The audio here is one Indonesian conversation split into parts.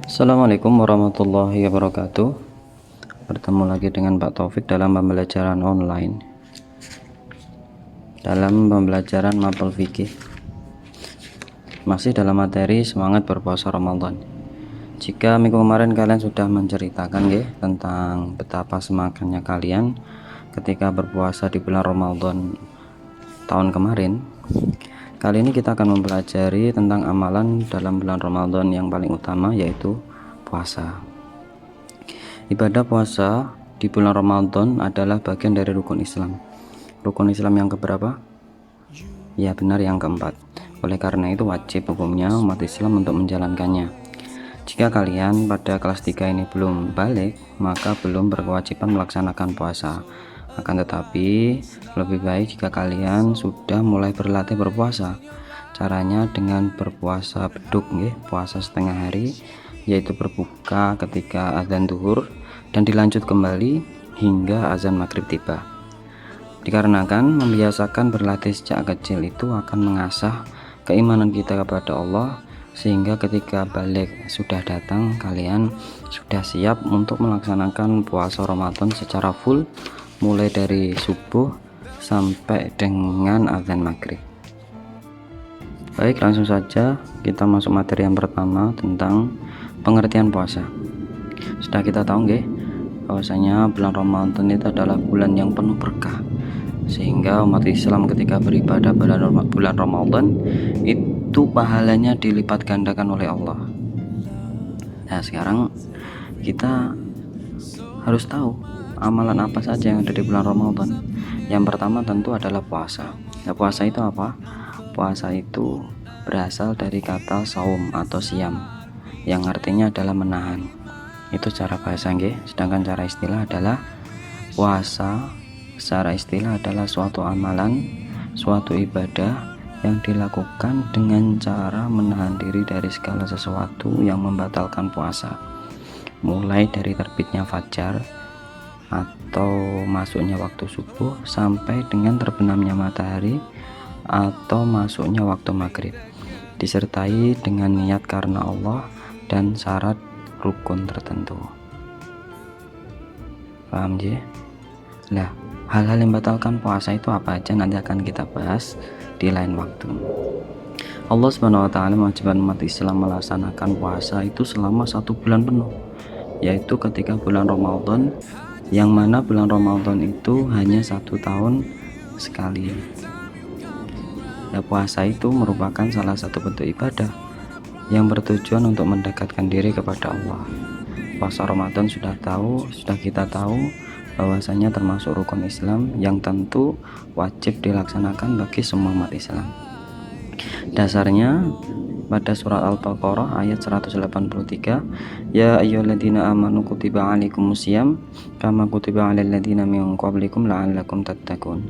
Assalamualaikum warahmatullahi wabarakatuh. Bertemu lagi dengan Pak Taufik dalam pembelajaran online, dalam pembelajaran mapel fikih, masih dalam materi semangat berpuasa Ramadan. Jika minggu kemarin kalian sudah menceritakan tentang betapa semangatnya kalian ketika berpuasa di bulan Ramadan tahun kemarin, kali ini kita akan mempelajari tentang amalan dalam bulan Ramadan yang paling utama, yaitu puasa. Ibadah puasa di bulan Ramadan adalah bagian dari rukun Islam. Rukun Islam yang keberapa? Ya benar, yang keempat. Oleh karena itu wajib hukumnya umat Islam untuk menjalankannya. Jika kalian pada kelas 3 ini belum balik, maka belum berkewajiban melaksanakan puasa. Akan tetapi lebih baik jika kalian sudah mulai berlatih berpuasa. Caranya dengan berpuasa beduk, puasa setengah hari, yaitu berbuka ketika azan zuhur dan dilanjut kembali hingga azan maghrib tiba. Dikarenakan membiasakan berlatih sejak kecil itu akan mengasah keimanan kita kepada Allah, sehingga ketika balik sudah datang, kalian sudah siap untuk melaksanakan puasa Ramadan secara full, mulai dari subuh sampai dengan azan maghrib. Baik, langsung saja kita masuk materi yang pertama tentang pengertian puasa. Sudah kita tahu bahwasanya bulan Ramadan itu adalah bulan yang penuh berkah, sehingga umat Islam ketika beribadah bulan Ramadan itu pahalanya dilipat gandakan oleh Allah. Nah, sekarang kita harus tahu amalan apa saja yang ada di bulan Ramadan. Yang pertama tentu adalah puasa. Nah, puasa itu apa? Puasa itu berasal dari kata saum atau siam, yang artinya adalah menahan. Itu cara bahasa sedangkan cara istilah adalah puasa. Secara istilah adalah suatu amalan, suatu ibadah yang dilakukan dengan cara menahan diri dari segala sesuatu yang membatalkan puasa, mulai dari terbitnya fajar atau masuknya waktu subuh sampai dengan terbenamnya matahari atau masuknya waktu maghrib, disertai dengan niat karena Allah dan syarat rukun tertentu. Paham Nah, hal-hal yang membatalkan puasa itu apa aja nanti akan kita bahas di lain waktu. Allah Subhanahu wa Ta'ala mewajibkan umat Islam melaksanakan puasa itu selama 1 bulan penuh, yaitu ketika bulan Ramadan, yang mana bulan Ramadan itu hanya 1 tahun sekali. Nah, puasa itu merupakan salah satu bentuk ibadah yang bertujuan untuk mendekatkan diri kepada Allah. Puasa Ramadan sudah kita tahu bahwasanya termasuk rukun Islam yang tentu wajib dilaksanakan bagi semua umat Islam. Dasarnya pada surat Al-Baqarah ayat 183, ya ayyuhalladzina amanu kutiba alaikumusiyam kama kutiba alal ladzina min qablikum la'allakum tattaqun.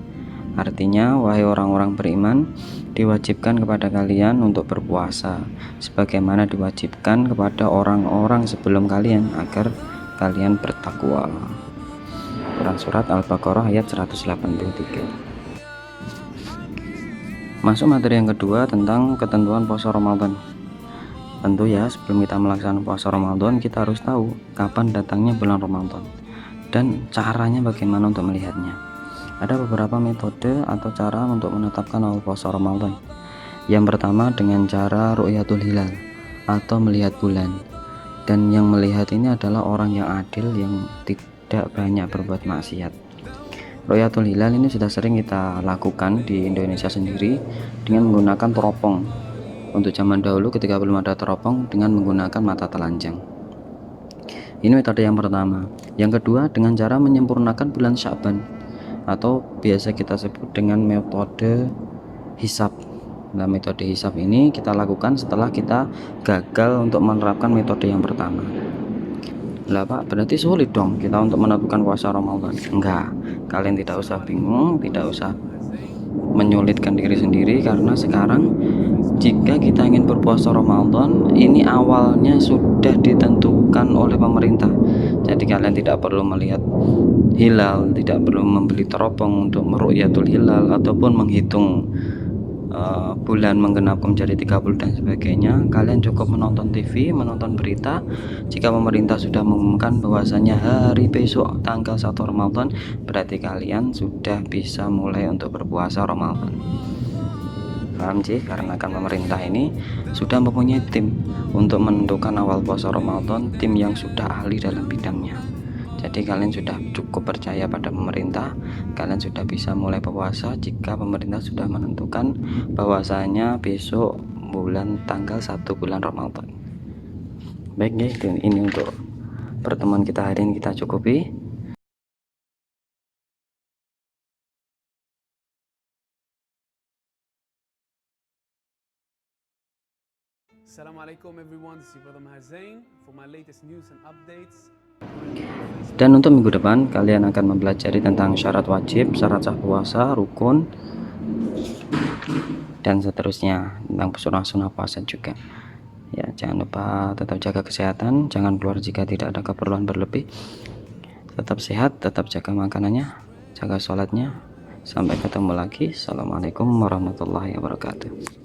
Artinya, wahai orang-orang beriman, diwajibkan kepada kalian untuk berpuasa sebagaimana diwajibkan kepada orang-orang sebelum kalian agar kalian bertakwa. Quran surat Al-Baqarah ayat 183. Masuk materi yang kedua tentang ketentuan puasa Ramadan. Tentu sebelum kita melaksanakan puasa Ramadan, kita harus tahu kapan datangnya bulan Ramadan dan caranya bagaimana untuk melihatnya. Ada beberapa metode atau cara untuk menetapkan awal puasa Ramadan. Yang pertama dengan cara ru'yatul hilal atau melihat bulan. Dan yang melihat ini adalah orang yang adil, yang tidak banyak berbuat maksiat. Ru'yatul hilal ini sudah sering kita lakukan di Indonesia sendiri dengan menggunakan teropong. Untuk zaman dahulu ketika belum ada teropong, dengan menggunakan mata telanjang. Ini metode yang pertama. Yang kedua dengan cara menyempurnakan bulan Sya'ban, atau biasa kita sebut dengan metode hisab. Nah, metode hisab ini kita lakukan setelah kita gagal untuk menerapkan metode yang pertama. Lah Pak, berarti sulit dong kita untuk menentukan puasa Ramadan? Enggak, kalian tidak usah bingung, tidak usah menyulitkan diri sendiri, karena sekarang jika kita ingin berpuasa Ramadan, ini awalnya sudah ditentukan oleh pemerintah. Jadi kalian tidak perlu melihat hilal, tidak perlu membeli teropong untuk meru'yatul hilal ataupun menghitung bulan menggenap menjadi 30 dan sebagainya, kalian cukup menonton TV, menonton berita. Jika pemerintah sudah mengumumkan bahwasanya hari besok tanggal 1 Ramadan, berarti kalian sudah bisa mulai untuk berpuasa Ramadan. Paham sih? Karena kan pemerintah ini sudah mempunyai tim untuk menentukan awal puasa Ramadan, tim yang sudah ahli dalam bidangnya. Jadi kalian sudah cukup percaya pada pemerintah, kalian sudah bisa mulai berpuasa jika pemerintah sudah menentukan bahwasanya besok bulan tanggal 1 bulan Ramadan. Baik guys, ini untuk pertemuan kita hari ini kita cukupi. Assalamualaikum everyone, this is your brother Maher Zain for my latest news and updates. Dan untuk minggu depan kalian akan mempelajari tentang syarat wajib, syarat sah puasa, rukun, dan seterusnya, tentang sunnah-sunnah puasa juga. Ya, jangan lupa tetap jaga kesehatan, jangan keluar jika tidak ada keperluan berlebih. Tetap sehat, tetap jaga makanannya, jaga sholatnya. Sampai ketemu lagi. Assalamualaikum warahmatullahi wabarakatuh.